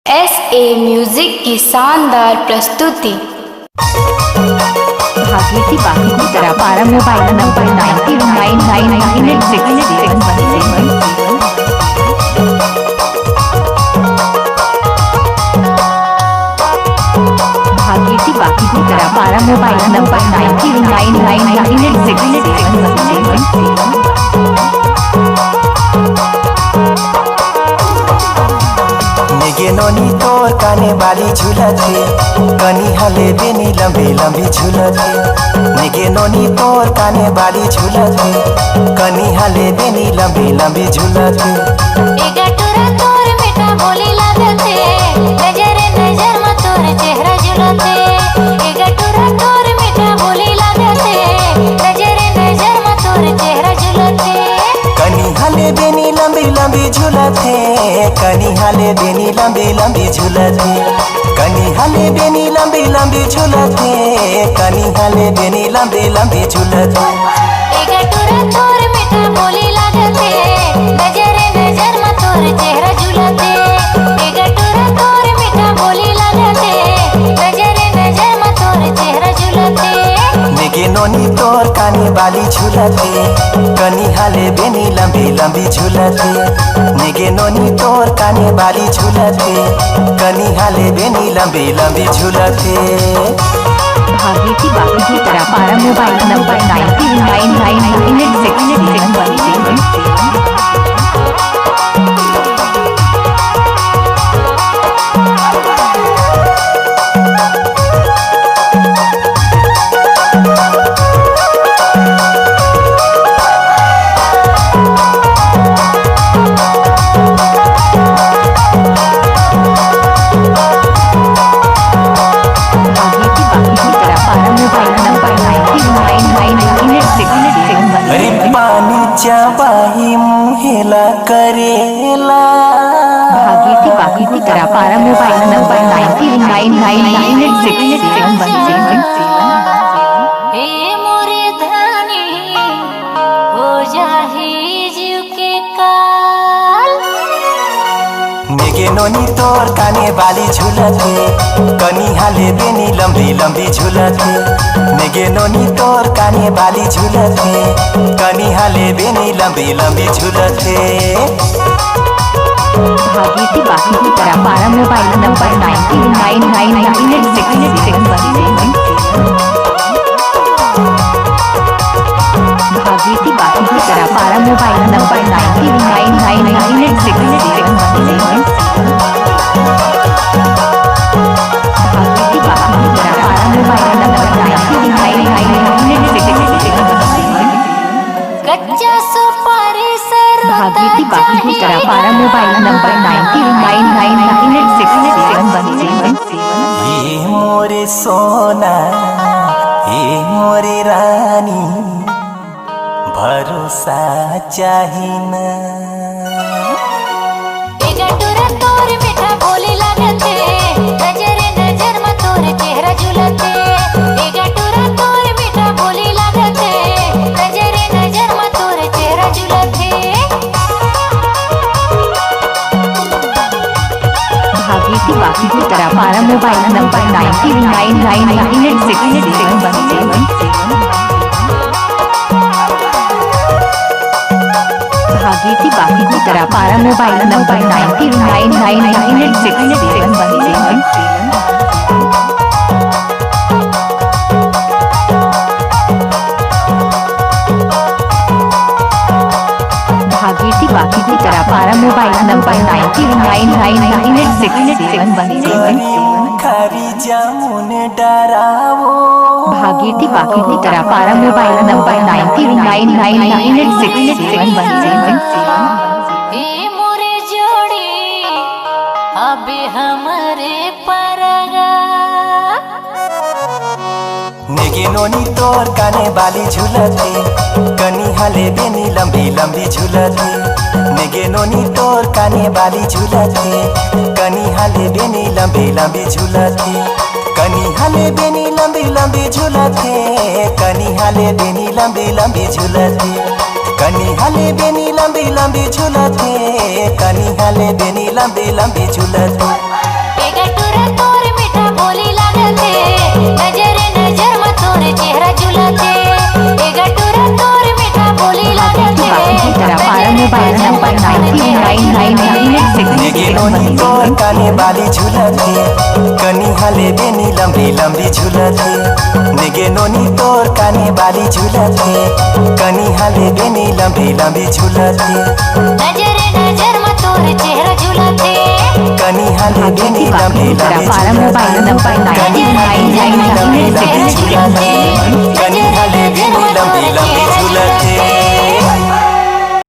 SA music की शानदार प्रस्तुति। भागीरथी बाकी की तरह 12 मोबाइल नंबर 99998667 भागीरथी बाकी की तरह 12 मोबाइल नंबर 99998667 नोनी तोर काने बाली झूलते कनी हले बेनी लंबी लंबी झूलते निगे नोनी तोर काने बाली झूलते कनी हले बेनी लंबी लंबी झूलते एगा टुरा तोर मीठा बोली लागते नजर नजर में तोर चेहरा झूलते एगा टुरा तोर मीठा बोली लागते नजर नजर में तोर चेहरा झूलते कनी हले बेनी लंबी लंबी झूलते कनी हले बेनी लंबी लंबी झूलते कनी हले बेनी लंबी लंबी झूलते कनी हले बेनी लंबी लंबी झूलते एगा टुरा तोर मीठा बोली लागते नजर नजर में तोर चेहरा झूलते एगा टुरा तोर मीठा बोली लागते नजर नजर में तोर चेहरा झूलते निगे नोनी तोर कानी बाली झूलते कनी हले बेनी लंबी लंबी झूलते निगे नोनी तोर कानी बाली झूलते कनी हले बेनी लंबी लंबी झूलते भागीरथी बाकी की तरह 12 मोबाइल नंबर 99998667 अरे पानी चबाही मुहेला करेला भागीरथी बाकी की तरह 12 मोबाइल नंबर 99998667 हे मोरे धनी हो जाही जीव के काल निगे नोनी तोर काने बाली झूलते कनी हले बेनी लंबी लंबी झूलते निगे नोनी तोर काने बाली झूलते कनी हले बेनी लंबी लंबी झूलते भागीरथी बाकी की तरह 12 मोबाइल नंबर 99998667 भागीरथी बाकी की तरह 12 मोबाइल नंबर 99998667 भागीरथी बाकी की तरह 12 मोबाइल नंबर 99998667 कच्चा सुपारी से भागीरथी बाकी की तरह 12 मोबाइल नंबर 99998667 ये मोरे सोना ये मोरे रानी भरोसा चाहिना एगा टुरा तोर मीठा बोली लागते नजर नजर में तोर चेहरा झूलते एगा टुरा तोर मीठा बोली लागते नजर नजर में तोर चेहरा झूलते भागीरथी बाकी की तरह 12 मोबाइल नंबर 99998667 भागीरथी बाकी की तरह 12 मोबाइल नंबर 99998667 भागीरथी बाकी की तरह 12 मोबाइल नंबर 99998667 खरी जामुन डरावो भागीरथी बाकी की तरह 12 मोबाइल नंबर 99998667 हे मोरे जोड़ी अबे हमरे परगा निगे नोनी तोर काने बाली झूलते कनी हले बेनी लंबी लंबी झूलते निगे नोनी तोर काने बाली झूलते कनी हले बेनी लंबी लंबी झूलते कनी हले बेनी लंबी लंबी झूलते कनी हले बेनी लंबी लंबी झूलते कनी हले बेनी लंबी लंबी झूलते कनी हले बेनी लंबी लंबी झूलते। नेगे नोनी तोर काने बाली झुलते कनी हाले बेनी लंबी लंबी झुलते नेगे नोनी तोर काने बाली झुलते कनी हाले बेनी लंबी लंबी झुलते नजर नजर में तोर चेहरा झुलते कनी हाले बेनी लंबी लंबी झुलते कनी हाले बेनी लंबी लंबी झुलते कनी